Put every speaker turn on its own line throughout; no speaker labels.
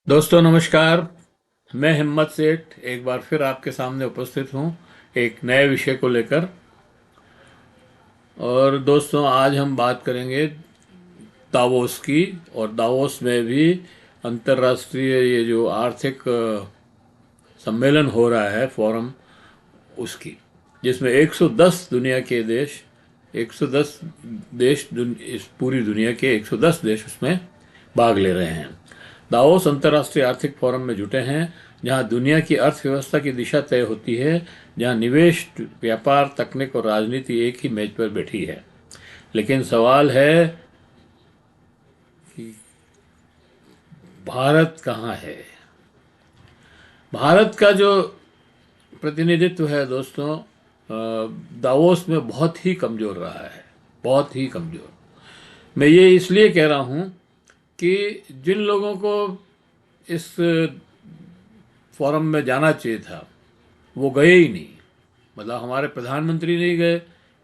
दोस्तों नमस्कार। मैं हिम्मत सेठ एक बार फिर आपके सामने उपस्थित हूँ एक नए विषय को लेकर। और दोस्तों आज हम बात करेंगे दावोस की। और दावोस में भी अंतर्राष्ट्रीय ये जो आर्थिक सम्मेलन हो रहा है, फोरम, उसकी, जिसमें 110 दुनिया के देश, 110 देश इस पूरी दुनिया के 110 देश उसमें भाग ले रहे हैं। दावोस अंतर्राष्ट्रीय आर्थिक फोरम में जुटे हैं, जहां दुनिया की अर्थव्यवस्था की दिशा तय होती है, जहां निवेश, व्यापार, तकनीक और राजनीति एक ही मेज पर बैठी है। लेकिन सवाल है कि भारत कहाँ है। भारत का जो प्रतिनिधित्व है दोस्तों, दावोस में बहुत ही कमज़ोर रहा है, बहुत ही कमज़ोर। मैं ये इसलिए कह रहा हूँ कि जिन लोगों को इस फोरम में जाना चाहिए था वो गए ही नहीं। मतलब हमारे प्रधानमंत्री नहीं गए,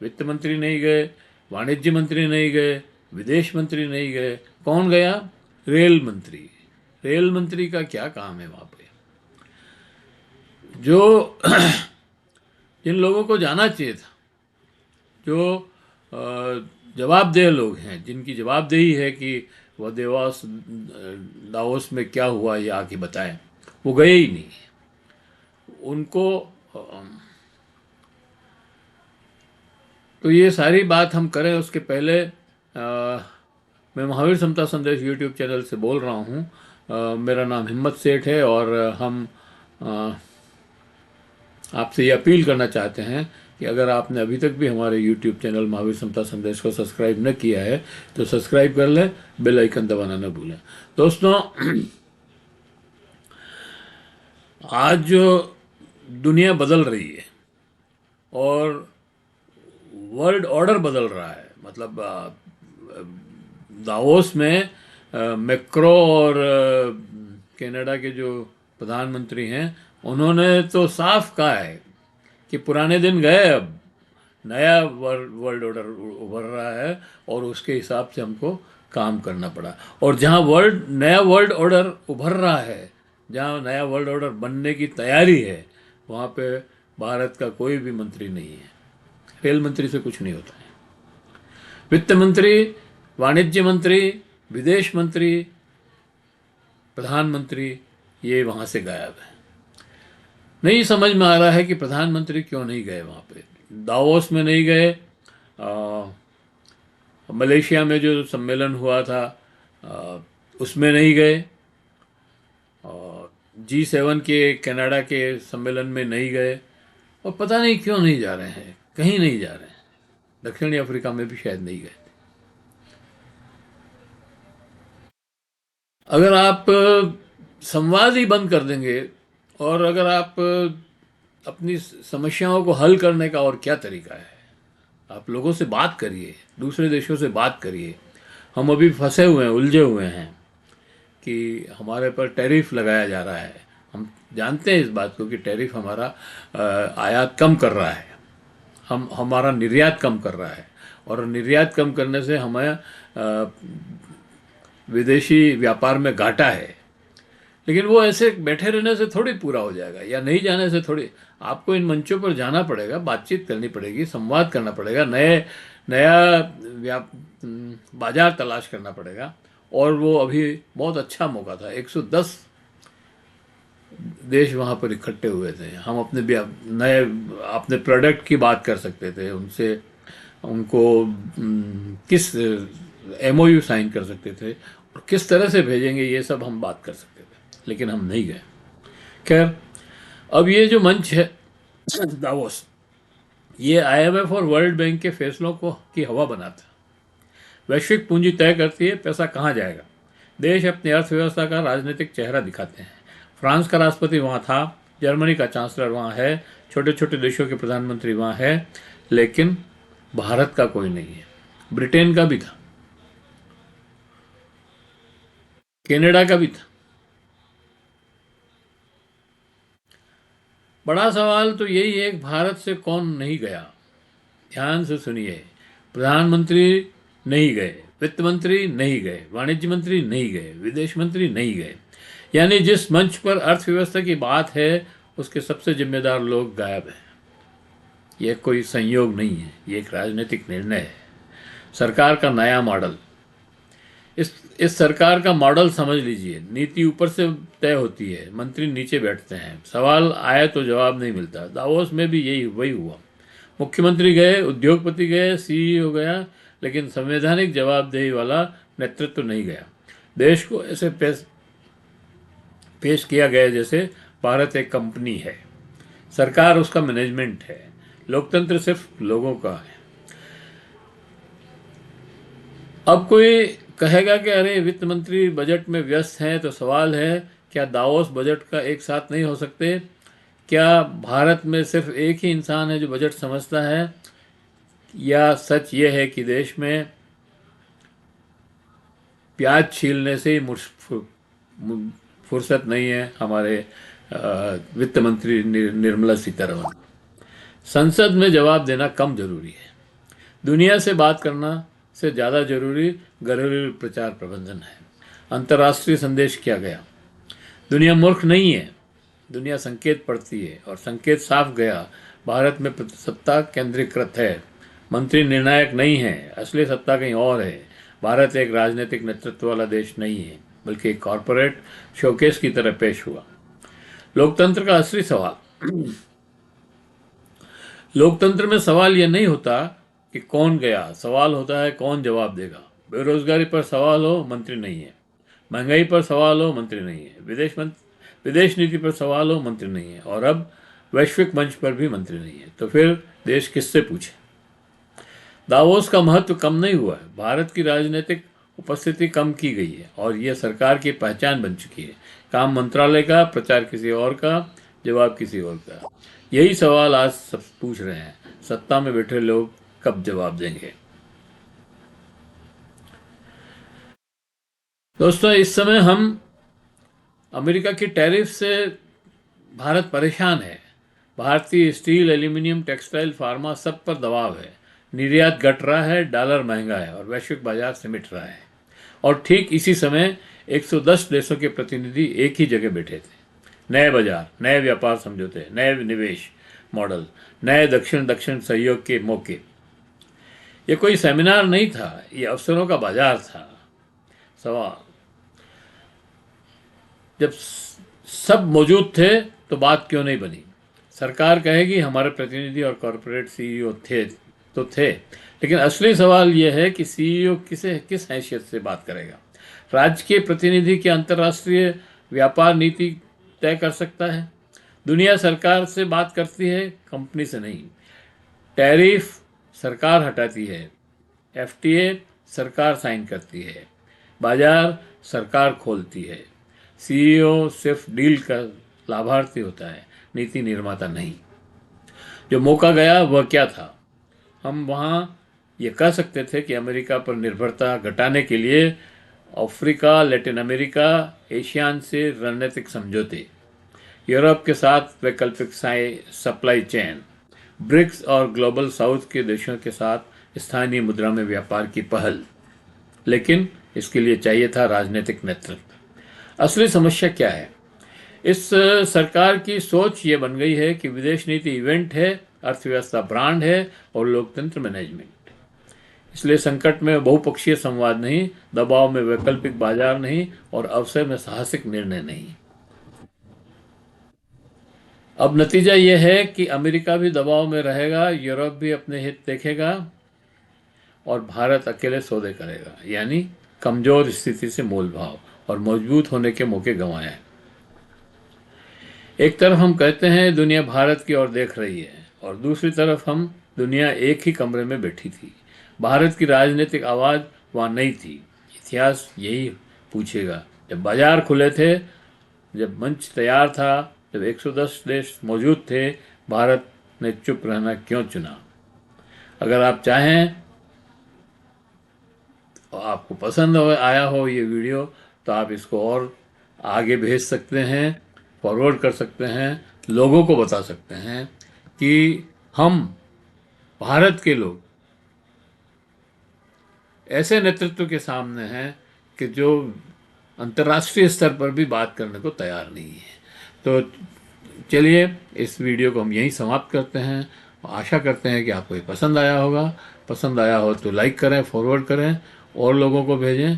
वित्त मंत्री नहीं गए, वाणिज्य मंत्री नहीं गए, विदेश मंत्री नहीं गए। कौन गया? रेल मंत्री। रेल मंत्री का क्या काम है वहाँ पे? जो जिन लोगों को जाना चाहिए था, जो जवाबदेह लोग हैं, जिनकी जवाबदेही है कि वह देवास दावोस में क्या हुआ ये आके बताएं, वो गए ही नहीं। उनको तो ये सारी बात हम करें उसके पहले मैं महावीर समता संदेश यूट्यूब चैनल से बोल रहा हूँ। मेरा नाम हिम्मत सेठ है और हम अ, आपसे ये अपील करना चाहते हैं कि अगर आपने अभी तक भी हमारे यूट्यूब चैनल महावीर समता संदेश को सब्सक्राइब न किया है तो सब्सक्राइब कर लें, बेल आइकन दबाना न भूलें। दोस्तों, आज जो दुनिया बदल रही है और वर्ल्ड ऑर्डर बदल रहा है, मतलब दावोस में मैक्रो और कनाडा के जो प्रधानमंत्री हैं उन्होंने तो साफ कहा है कि पुराने दिन गए, अब नया वर्ल्ड ऑर्डर उभर रहा है और उसके हिसाब से हमको काम करना पड़ा। और जहाँ नया वर्ल्ड ऑर्डर उभर रहा है, जहाँ नया वर्ल्ड ऑर्डर बनने की तैयारी है, वहाँ पे भारत का कोई भी मंत्री नहीं है। रेल मंत्री से कुछ नहीं होता है। वित्त मंत्री, वाणिज्य मंत्री, विदेश मंत्री, प्रधानमंत्री, ये वहाँ से गायब है। नहीं समझ में आ रहा है कि प्रधानमंत्री क्यों नहीं गए वहाँ पे। दावोस में नहीं गए, मलेशिया में जो सम्मेलन हुआ था उसमें नहीं गए, और G7 के कनाडा के सम्मेलन में नहीं गए, और पता नहीं क्यों नहीं जा रहे हैं, कहीं नहीं जा रहे हैं। दक्षिणी अफ्रीका में भी शायद नहीं गए। अगर आप संवाद ही बंद कर देंगे, और अगर आप अपनी समस्याओं को हल करने का और क्या तरीका है? आप लोगों से बात करिए, दूसरे देशों से बात करिए। हम अभी फंसे हुए हैं, उलझे हुए हैं कि हमारे पर टैरिफ लगाया जा रहा है। हम जानते हैं इस बात को कि टैरिफ हमारा आयात कम कर रहा है, हमारा निर्यात कम कर रहा है, और निर्यात कम करने से हमें विदेशी व्यापार में घाटा है। लेकिन वो ऐसे बैठे रहने से थोड़ी पूरा हो जाएगा, या नहीं जाने से थोड़ी। आपको इन मंचों पर जाना पड़ेगा, बातचीत करनी पड़ेगी, संवाद करना पड़ेगा, नया बाजार तलाश करना पड़ेगा। और वो अभी बहुत अच्छा मौका था, 110 देश वहाँ पर इकट्ठे हुए थे। हम नए अपने प्रोडक्ट की बात कर सकते थे उनसे, उनको किस MOU साइन कर सकते थे और किस तरह से भेजेंगे, ये सब हम बात कर सकते थे, लेकिन हम नहीं गए। खैर, अब ये जो मंच है दावोस, ये IMF और वर्ल्ड बैंक के फैसलों को की हवा बनाता है। वैश्विक पूंजी तय करती है पैसा कहाँ जाएगा। देश अपनी अर्थव्यवस्था का राजनीतिक चेहरा दिखाते हैं। फ्रांस का राष्ट्रपति वहाँ था, जर्मनी का चांसलर वहाँ है, छोटे छोटे देशों के प्रधानमंत्री वहाँ है, लेकिन भारत का कोई नहीं है। ब्रिटेन का भी था, कनाडा का भी था। बड़ा सवाल तो यही है कि भारत से कौन नहीं गया। ध्यान से सुनिए, प्रधानमंत्री नहीं गए, वित्त मंत्री नहीं गए, वाणिज्य मंत्री नहीं गए, विदेश मंत्री नहीं गए। यानी जिस मंच पर अर्थव्यवस्था की बात है उसके सबसे जिम्मेदार लोग गायब हैं। यह कोई संयोग नहीं है, ये एक राजनीतिक निर्णय है। सरकार का नया मॉडल, इस सरकार का मॉडल समझ लीजिए। नीति ऊपर से तय होती है, मंत्री नीचे बैठते हैं, सवाल आए तो जवाब नहीं मिलता। दावोस में भी यही वही हुआ। मुख्यमंत्री गए, उद्योगपति गए, सीईओ गया, लेकिन संवैधानिक जवाबदेही वाला नेतृत्व नहीं गया। देश को ऐसे पेश किया गया जैसे भारत एक कंपनी है, सरकार उसका मैनेजमेंट है, लोकतंत्र सिर्फ लोगों का है। अब कोई कहेगा कि अरे वित्त मंत्री बजट में व्यस्त हैं, तो सवाल है क्या दावोस बजट का एक साथ नहीं हो सकते? क्या भारत में सिर्फ एक ही इंसान है जो बजट समझता है? या सच ये है कि देश में प्याज छीलने से ही फुर्सत नहीं है हमारे वित्त मंत्री निर्मला सीतारमण? संसद में जवाब देना कम जरूरी है, दुनिया से बात करना से ज़्यादा जरूरी घरेलू प्रचार प्रबंधन है। अंतर्राष्ट्रीय संदेश क्या गया? दुनिया मूर्ख नहीं है, दुनिया संकेत पढ़ती है, और संकेत साफ गया। भारत में सत्ता केंद्रीकृत है, मंत्री निर्णायक नहीं है, असली सत्ता कहीं और है। भारत एक राजनीतिक नेतृत्व वाला देश नहीं है, बल्कि एक कॉरपोरेट शोकेस की तरह पेश हुआ। लोकतंत्र का असली सवाल, लोकतंत्र में सवाल यह नहीं होता कि कौन गया, सवाल होता है कौन जवाब देगा। बेरोजगारी पर सवाल हो, मंत्री नहीं है। महंगाई पर सवाल हो, मंत्री नहीं है। विदेश नीति पर सवाल हो, मंत्री नहीं है। और अब वैश्विक मंच पर भी मंत्री नहीं है, तो फिर देश किससे पूछे? दावोस का महत्व कम नहीं हुआ है, भारत की राजनीतिक उपस्थिति कम की गई है, और यह सरकार की पहचान बन चुकी है। काम मंत्रालय का, प्रचार किसी और का, जवाब किसी और का। यही सवाल आज सब पूछ रहे हैं, सत्ता में बैठे लोग कब जवाब देंगे? दोस्तों, इस समय हम अमेरिका की टैरिफ से भारत परेशान है। भारतीय स्टील, एल्यूमिनियम, टेक्सटाइल, फार्मा सब पर दबाव है। निर्यात घट रहा है, डॉलर महंगा है, और वैश्विक बाजार सिमट रहा है। और ठीक इसी समय 110 देशों के प्रतिनिधि एक ही जगह बैठे थे। नए बाजार, नए व्यापार समझौते, नए निवेश मॉडल, नए दक्षिण दक्षिण सहयोग के मौके। ये कोई सेमिनार नहीं था, ये अवसरों का बाजार था। सवाल, जब सब मौजूद थे तो बात क्यों नहीं बनी? सरकार कहेगी हमारे प्रतिनिधि और कॉरपोरेट सीईओ थे तो थे, लेकिन असली सवाल यह है कि सीईओ किस हैसियत से बात करेगा? राज्य के प्रतिनिधि की अंतर्राष्ट्रीय व्यापार नीति तय कर सकता है? दुनिया सरकार से बात करती है, कंपनी से नहीं। टैरिफ सरकार हटाती है, एफटीए सरकार साइन करती है, बाजार सरकार खोलती है। सीईओ सिर्फ डील का लाभार्थी होता है, नीति निर्माता नहीं। जो मौका गया वह क्या था? हम वहाँ ये कह सकते थे कि अमेरिका पर निर्भरता घटाने के लिए अफ्रीका, लैटिन अमेरिका, एशियान से रणनीतिक समझौते, यूरोप के साथ वैकल्पिक सप्लाई चेन, ब्रिक्स और ग्लोबल साउथ के देशों के साथ स्थानीय मुद्रा में व्यापार की पहल। लेकिन इसके लिए चाहिए था राजनीतिक नेतृत्व। असली समस्या क्या है? इस सरकार की सोच ये बन गई है कि विदेश नीति इवेंट है, अर्थव्यवस्था ब्रांड है, और लोकतंत्र मैनेजमेंट। इसलिए संकट में बहुपक्षीय संवाद नहीं, दबाव में वैकल्पिक बाजार नहीं, और अवसर में साहसिक निर्णय नहीं। अब नतीजा यह है कि अमेरिका भी दबाव में रहेगा, यूरोप भी अपने हित देखेगा, और भारत अकेले सौदे करेगा, यानी कमजोर स्थिति से मोल भाव और मजबूत होने के मौके गंवाए हैं। एक तरफ हम कहते हैं दुनिया भारत की ओर देख रही है, और दूसरी तरफ हम दुनिया एक ही कमरे में बैठी थी। भारत की राजनीतिक आवाज़ वहाँ नहीं थी। इतिहास यही पूछेगा, जब बाजार खुले थे, जब मंच तैयार था, जब 110 देश मौजूद थे, भारत ने चुप रहना क्यों चुना? अगर आप चाहें और आपको पसंद आया हो ये वीडियो, तो आप इसको और आगे भेज सकते हैं, फॉरवर्ड कर सकते हैं, लोगों को बता सकते हैं कि हम भारत के लोग ऐसे नेतृत्व के सामने हैं कि जो अंतर्राष्ट्रीय स्तर पर भी बात करने को तैयार नहीं है। तो चलिए, इस वीडियो को हम यहीं समाप्त करते हैं। आशा करते हैं कि आपको ये पसंद आया होगा। पसंद आया हो तो लाइक करें, फॉरवर्ड करें और लोगों को भेजें।